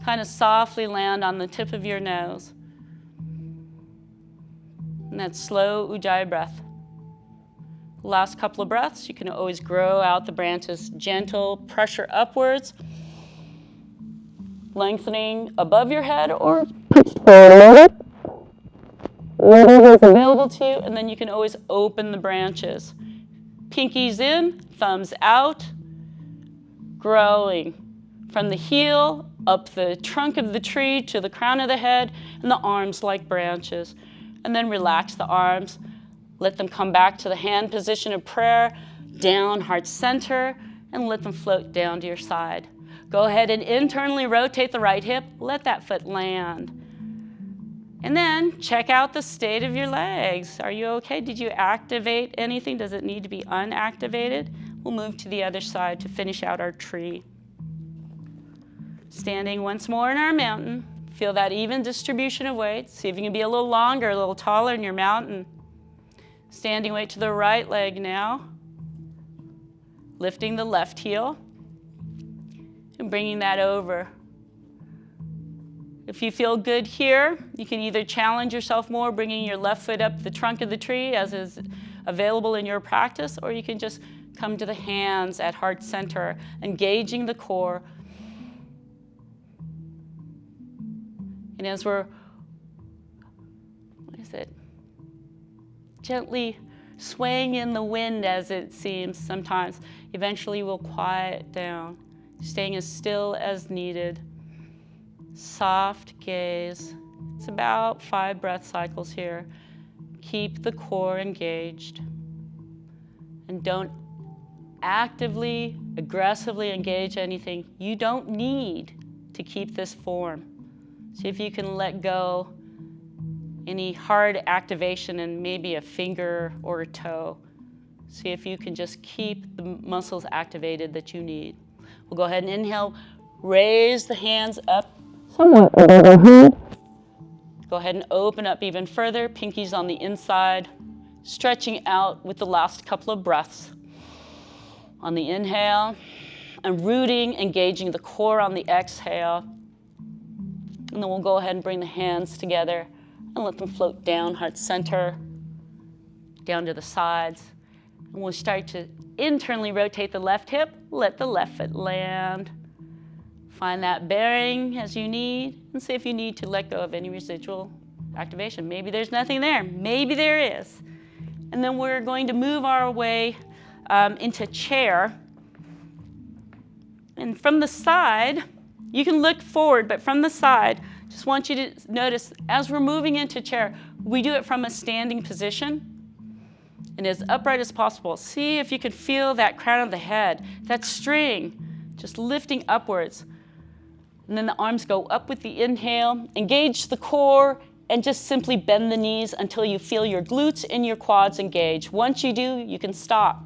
kind of softly land on the tip of your nose. And that slow Ujjayi breath. Last couple of breaths, you can always grow out the branches, gentle pressure upwards, lengthening above your head or pitched forward a little bit. Whatever is available to you, and then you can always open the branches. Pinkies in, thumbs out, growing from the heel up the trunk of the tree to the crown of the head, and the arms like branches. And then relax the arms. Let them come back to the hand position of prayer, down heart center, and let them float down to your side. Go ahead and internally rotate the right hip. Let that foot land. And then check out the state of your legs. Are you okay? Did you activate anything? Does it need to be unactivated? We'll move to the other side to finish out our tree. Standing once more in our mountain. Feel that even distribution of weight. See if you can be a little longer, a little taller in your mountain. Standing weight to the right leg now. Lifting the left heel. And bringing that over. If you feel good here, you can either challenge yourself more, bringing your left foot up the trunk of the tree as is available in your practice, or you can just come to the hands at heart center, engaging the core. And as we're, gently swaying in the wind as it seems sometimes, eventually we'll quiet down, staying as still as needed. Soft gaze. It's about 5 breath cycles here. Keep the core engaged. And don't actively, aggressively engage anything. You don't need to keep this form. See if you can let go any hard activation in maybe a finger or a toe. See if you can just keep the muscles activated that you need. We'll go ahead and inhale. Raise the hands up somewhat overhead. Go ahead and open up even further. Pinkies on the inside. Stretching out with the last couple of breaths. On the inhale. And rooting, engaging the core on the exhale. And then we'll go ahead and bring the hands together and let them float down, heart center, down to the sides. And we'll start to internally rotate the left hip. Let the left foot land. Find that bearing as you need, and see if you need to let go of any residual activation. Maybe there's nothing there. Maybe there is. And then we're going to move our way into chair. And from the side, you can look forward, but from the side, just want you to notice as we're moving into chair, we do it from a standing position and as upright as possible. See if you can feel that crown of the head, that string, just lifting upwards. And then the arms go up with the inhale, engage the core, and just simply bend the knees until you feel your glutes and your quads engage. Once you do, you can stop.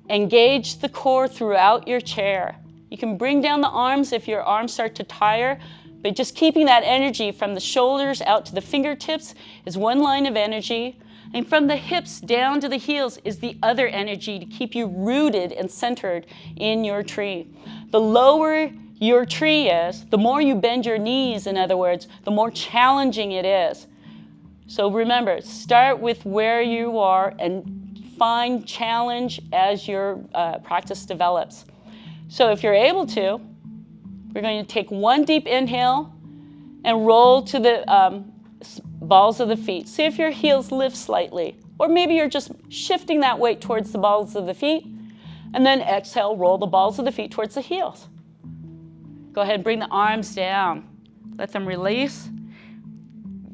Engage the core throughout your chair. You can bring down the arms if your arms start to tire, but just keeping that energy from the shoulders out to the fingertips is one line of energy. And from the hips down to the heels is the other energy to keep you rooted and centered in your tree. The lower your tree is, the more you bend your knees, in other words, the more challenging it is. So remember, start with where you are and find challenge as your practice develops. So if you're able to, we're going to take one deep inhale and roll to the balls of the feet. See if your heels lift slightly, or maybe you're just shifting that weight towards the balls of the feet, and then exhale, roll the balls of the feet towards the heels. Go ahead and bring the arms down. Let them release.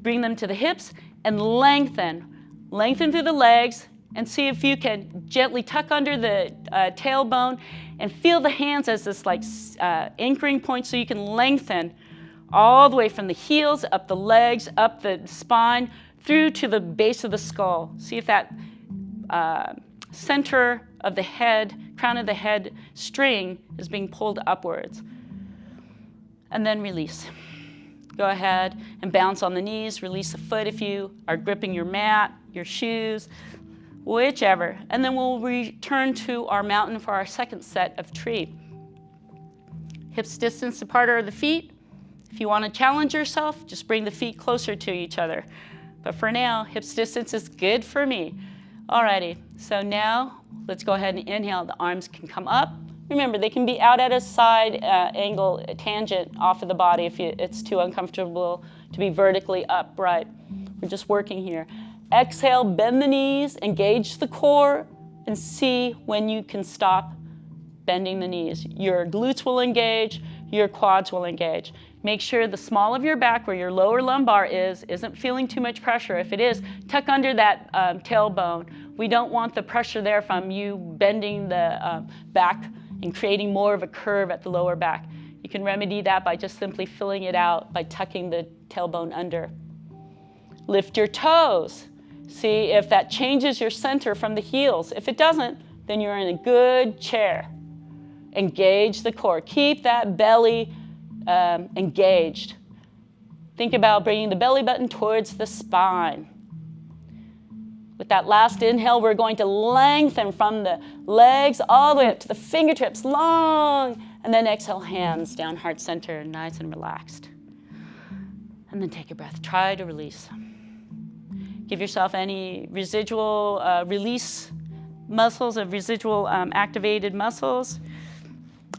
Bring them to the hips and lengthen. Lengthen through the legs and see if you can gently tuck under the tailbone and feel the hands as this like anchoring point so you can lengthen all the way from the heels, up the legs, up the spine, through to the base of the skull. See if that center of the head, crown of the head string is being pulled upwards. And then release. Go ahead and bounce on the knees, release the foot if you are gripping your mat, your shoes, whichever. And then we'll return to our mountain for our second set of tree. Hips distance apart are the feet. If you want to challenge yourself, just bring the feet closer to each other. But for now, hips distance is good for me. Alrighty, so now let's go ahead and inhale. The arms can come up. Remember, they can be out at a side angle, a tangent off of the body if it's too uncomfortable to be vertically upright. We're just working here. Exhale, bend the knees, engage the core, and see when you can stop bending the knees. Your glutes will engage, your quads will engage. Make sure the small of your back, where your lower lumbar isn't feeling too much pressure. If it is, tuck under that tailbone. We don't want the pressure there from you bending the back and creating more of a curve at the lower back. You can remedy that by just simply filling it out by tucking the tailbone under. Lift your toes. See if that changes your center from the heels. If it doesn't, then you're in a good chair. Engage the core. Keep that belly engaged. Think about bringing the belly button towards the spine. With that last inhale, we're going to lengthen from the legs all the way up to the fingertips, long. And then exhale, hands down, heart center, nice and relaxed. And then take a breath. Try to release. Give yourself any residual release muscles of residual activated muscles.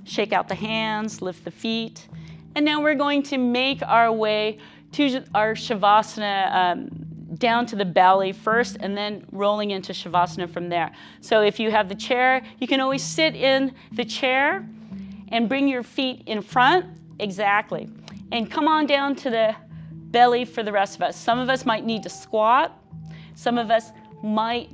Shake out the hands, lift the feet. And now we're going to make our way to our Shavasana down to the belly first and then rolling into Shavasana from there. So if you have the chair, you can always sit in the chair and bring your feet in front. Exactly. And come on down to the belly for the rest of us. Some of us might need to squat. Some of us might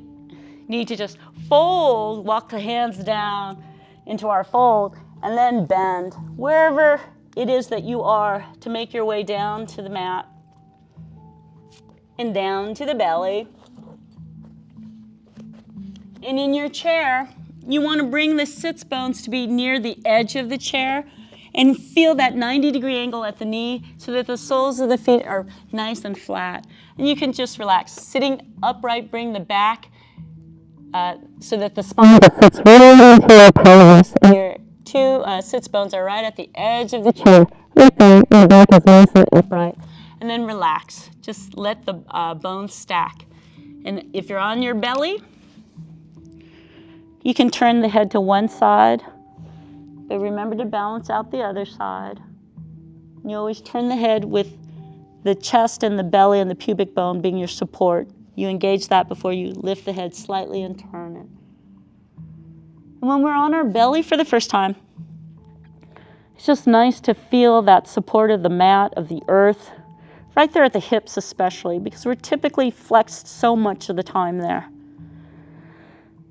need to just fold, walk the hands down into our fold, and then bend wherever it is that you are to make your way down to the mat and down to the belly. And in your chair, you want to bring the sits bones to be near the edge of the chair and feel that 90-degree angle at the knee so that the soles of the feet are nice and flat. And you can just relax. Sitting upright, bring the back so that the spine fits really into your pelvis. And your two sits bones are right at the edge of the chair. Right there, your back is nice and upright. And then relax. Just let the bones stack. And if you're on your belly, you can turn the head to one side, but remember to balance out the other side. You always turn the head with the chest and the belly and the pubic bone being your support. You engage that before you lift the head slightly and turn it. And when we're on our belly for the first time, it's just nice to feel that support of the mat, of the earth, right there at the hips especially, because we're typically flexed so much of the time there.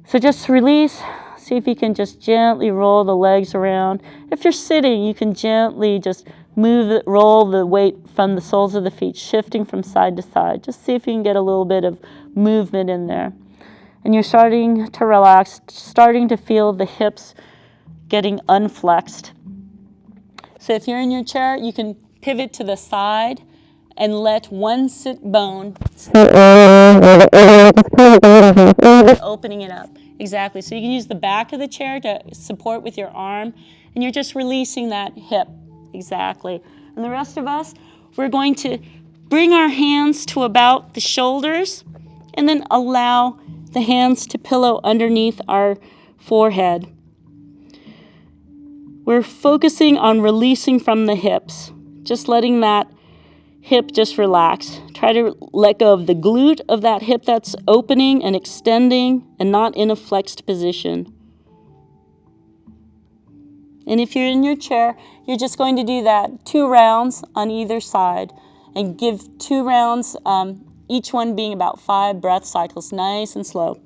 So just release. See if you can just gently roll the legs around. If you're sitting, you can gently just roll the weight from the soles of the feet, shifting from side to side. Just see if you can get a little bit of movement in there. And you're starting to relax, starting to feel the hips getting unflexed. So if you're in your chair, you can pivot to the side and let one sit bone opening it up. Exactly. So you can use the back of the chair to support with your arm, and you're just releasing that hip. Exactly. And the rest of us, we're going to bring our hands to about the shoulders and then allow the hands to pillow underneath our forehead. We're focusing on releasing from the hips, just letting that hip just relax. Try to let go of the glute of that hip that's opening and extending and not in a flexed position. And if you're in your chair, you're just going to do that 2 rounds on either side and give 2 rounds, each one being about 5 breath cycles, nice and slow.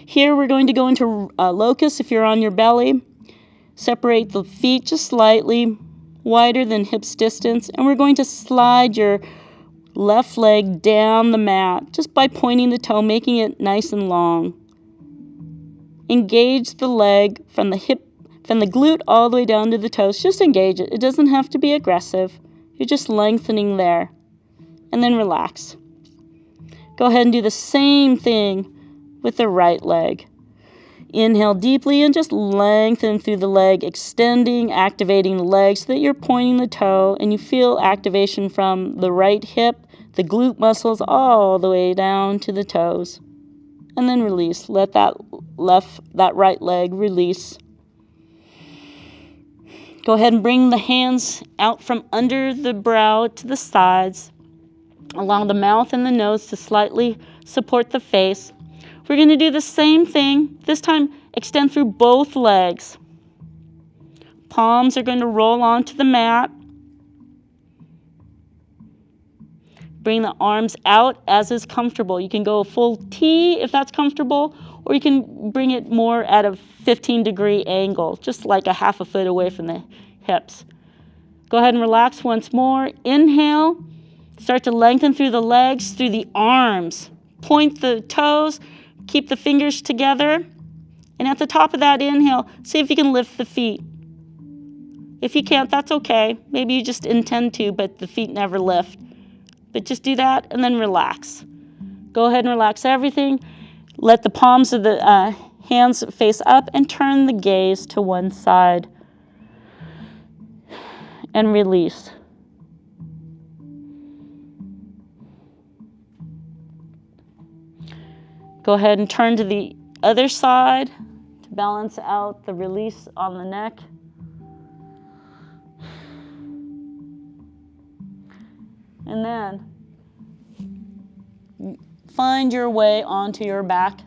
Here we're going to go into locust if you're on your belly. Separate the feet just slightly, wider than hips distance, and we're going to slide your left leg down the mat just by pointing the toe, making it nice and long. Engage the leg from the hip, from the glute all the way down to the toes. Just engage it. It doesn't have to be aggressive. You're just lengthening there. And then relax. Go ahead and do the same thing with the right leg. Inhale deeply and just lengthen through the leg, extending, activating the leg so that you're pointing the toe and you feel activation from the right hip, the glute muscles all the way down to the toes. And then release. Let that right leg release. Go ahead and bring the hands out from under the brow to the sides. Allow the mouth and the nose to slightly support the face. We're going to do the same thing. This time, extend through both legs. Palms are going to roll onto the mat. Bring the arms out as is comfortable. You can go a full T if that's comfortable, or you can bring it more at a 15-degree angle, just like a half a foot away from the hips. Go ahead and relax once more. Inhale. Start to lengthen through the legs, through the arms. Point the toes. Keep the fingers together. And at the top of that inhale, see if you can lift the feet. If you can't, that's okay. Maybe you just intend to, but the feet never lift. But just do that and then relax. Go ahead and relax everything. Let the palms of the hands face up and turn the gaze to one side. And release. Go ahead and turn to the other side to balance out the release on the neck. And then find your way onto your back.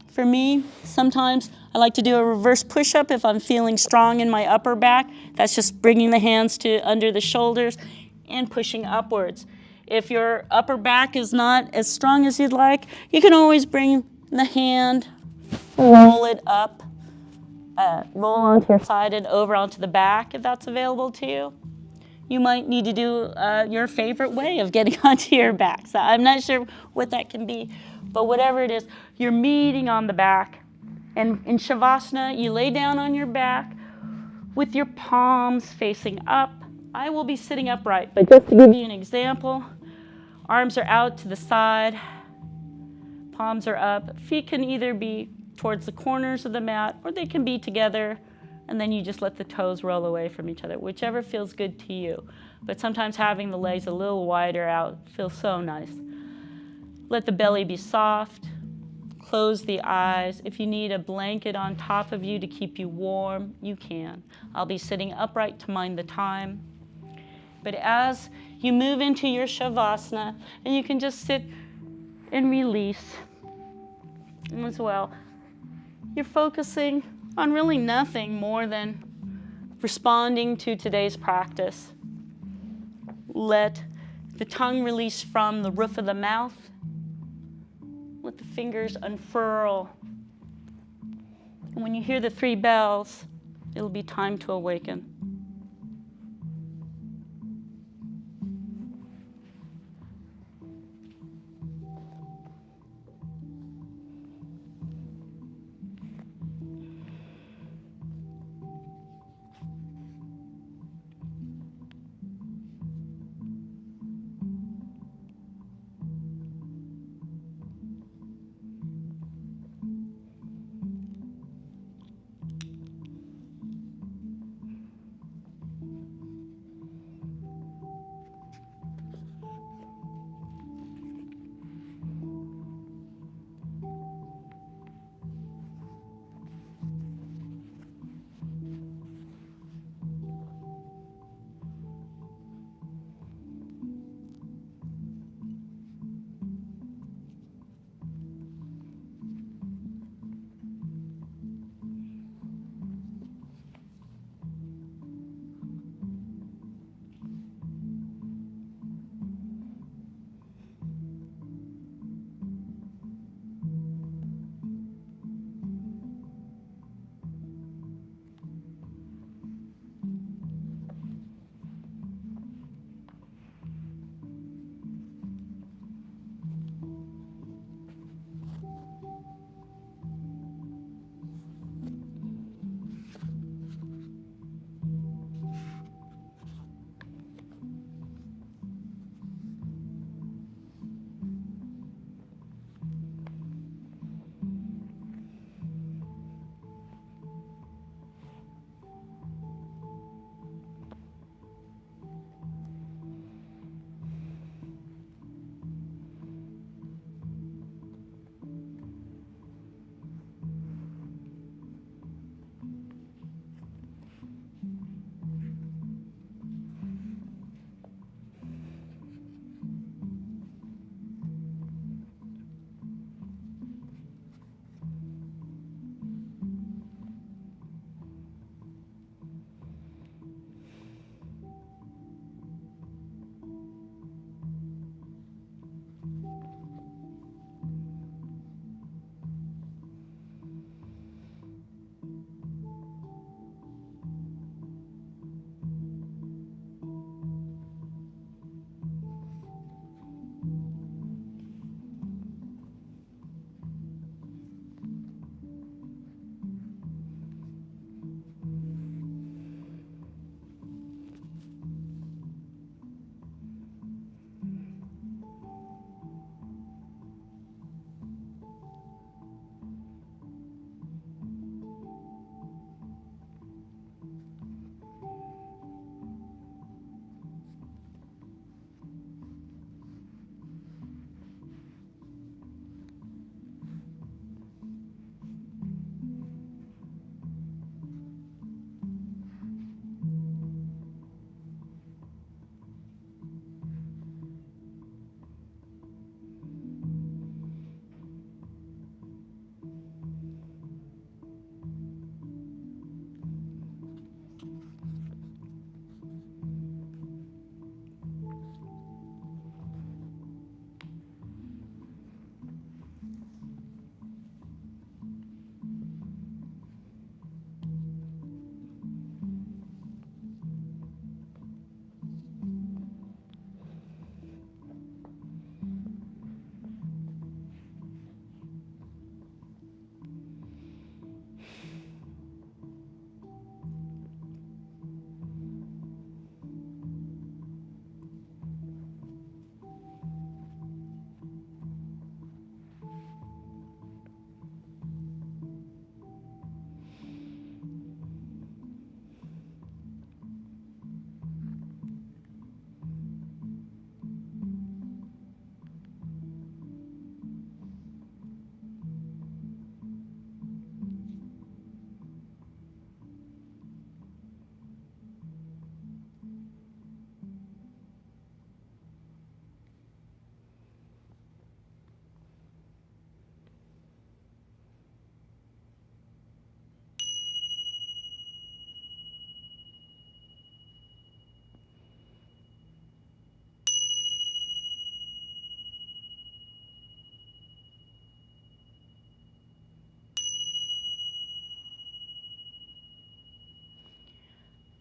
For me, sometimes I like to do a reverse push-up if I'm feeling strong in my upper back. That's just bringing the hands to under the shoulders and pushing upwards. If your upper back is not as strong as you'd like, you can always bring the hand, roll it up, roll onto your side and over onto the back if that's available to you. You might need to do your favorite way of getting onto your back. So I'm not sure what that can be, but whatever it is, you're meeting on the back. And in Shavasana, you lay down on your back with your palms facing up. I will be sitting upright, but just to give you an example, arms are out to the side, palms are up. Feet can either be towards the corners of the mat or they can be together, and then you just let the toes roll away from each other, whichever feels good to you. But sometimes having the legs a little wider out feels so nice. Let the belly be soft. Close the eyes. If you need a blanket on top of you to keep you warm, you can. I'll be sitting upright to mind the time. But as you move into your Shavasana, and you can just sit and release as well, you're focusing on really nothing more than responding to today's practice. Let the tongue release from the roof of the mouth. Let the fingers unfurl. And when you hear the 3 bells, it'll be time to awaken.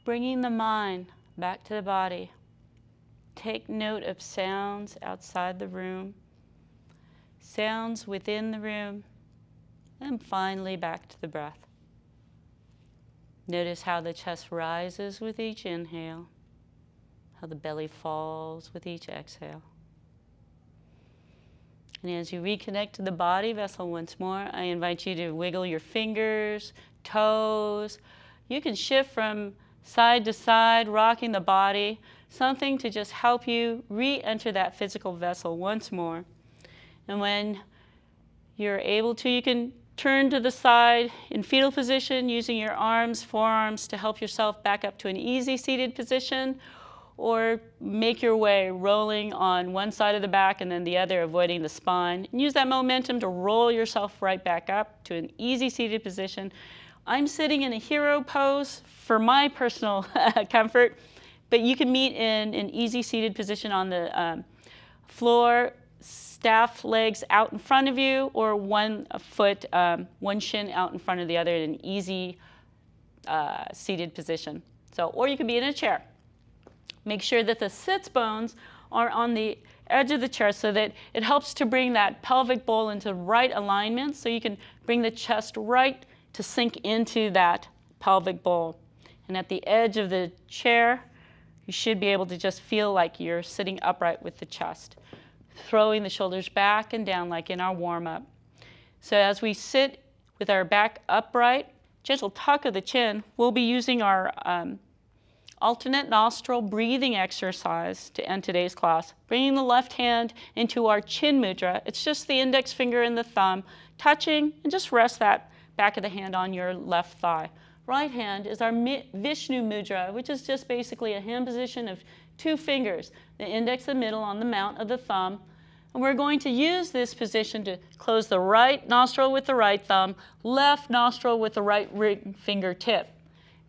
bringing the mind back to the body. Take note of sounds outside the room, sounds within the room, and finally back to the breath. Notice how the chest rises with each inhale, how the belly falls with each exhale. And as you reconnect to the body vessel once more, I invite you to wiggle your fingers, toes. You can shift from side to side, rocking the body, something to just help you re-enter that physical vessel once more. And when you're able to, you can turn to the side in fetal position using your arms, forearms to help yourself back up to an easy seated position, or make your way rolling on one side of the back and then the other, avoiding the spine. And use that momentum to roll yourself right back up to an easy seated position. I'm sitting in a hero pose for my personal comfort, but you can meet in an easy seated position on the floor, staff legs out in front of you, or one foot, one shin out in front of the other in an easy seated position. So, or you could be in a chair. Make sure that the sits bones are on the edge of the chair so that it helps to bring that pelvic bowl into right alignment, so you can bring the chest right to sink into that pelvic bowl. And at the edge of the chair, you should be able to just feel like you're sitting upright with the chest, throwing the shoulders back and down like in our warm-up. So as we sit with our back upright, gentle tuck of the chin, we'll be using our alternate nostril breathing exercise to end today's class. Bringing the left hand into our chin mudra. It's just the index finger and the thumb touching, and just rest that back of the hand on your left thigh. Right hand is our Vishnu mudra, which is just basically a hand position of two fingers, the index and middle on the mount of the thumb. And we're going to use this position to close the right nostril with the right thumb, left nostril with the right ring fingertip.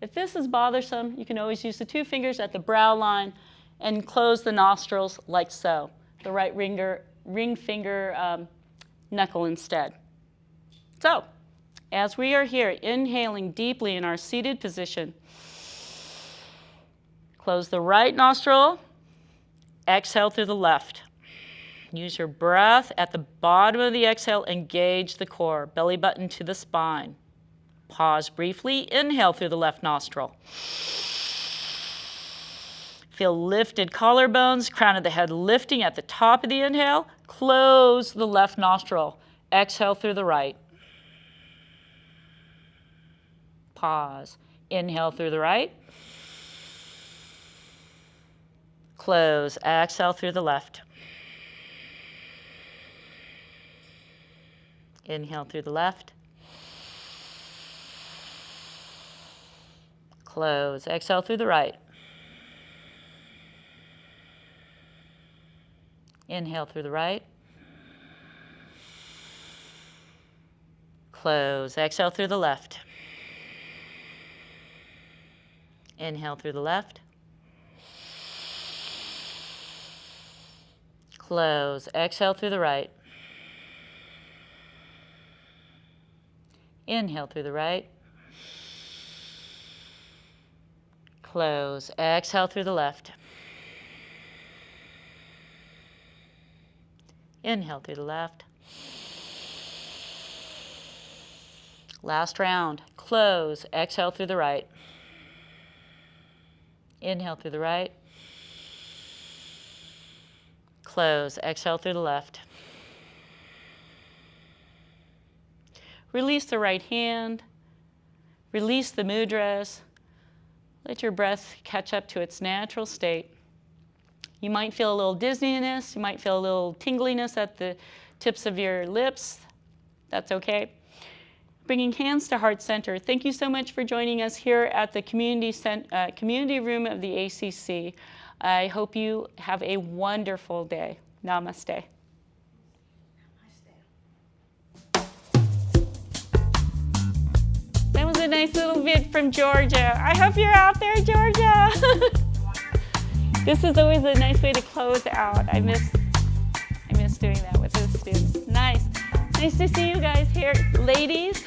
If this is bothersome, you can always use the two fingers at the brow line and close the nostrils like so. The right ring finger knuckle instead. So, as we are here, inhaling deeply in our seated position, close the right nostril, exhale through the left. Use your breath at the bottom of the exhale, engage the core, belly button to the spine. Pause briefly, inhale through the left nostril. Feel lifted collarbones, crown of the head lifting at the top of the inhale. Close the left nostril, exhale through the right. Pause, inhale through the right. Close, exhale through the left. Inhale through the left. Close, exhale through the right. Inhale through the right. Close, exhale through the left. Inhale through the left. Close, exhale through the right. Inhale through the right. Close, exhale through the left. Inhale through the left. Last round. Close, exhale through the right. Inhale through the right. Close, exhale through the left. Release the right hand. Release the mudras. Let your breath catch up to its natural state. You might feel a little dizziness. You might feel a little tingliness at the tips of your lips. That's okay. Bringing hands to heart center. Thank you so much for joining us here at the community room of the ACC. I hope you have a wonderful day. Namaste. That was a nice little bit from Georgia. I hope you're out there, Georgia. This is always a nice way to close out. I miss doing that with the students. Nice. Nice to see you guys here, ladies.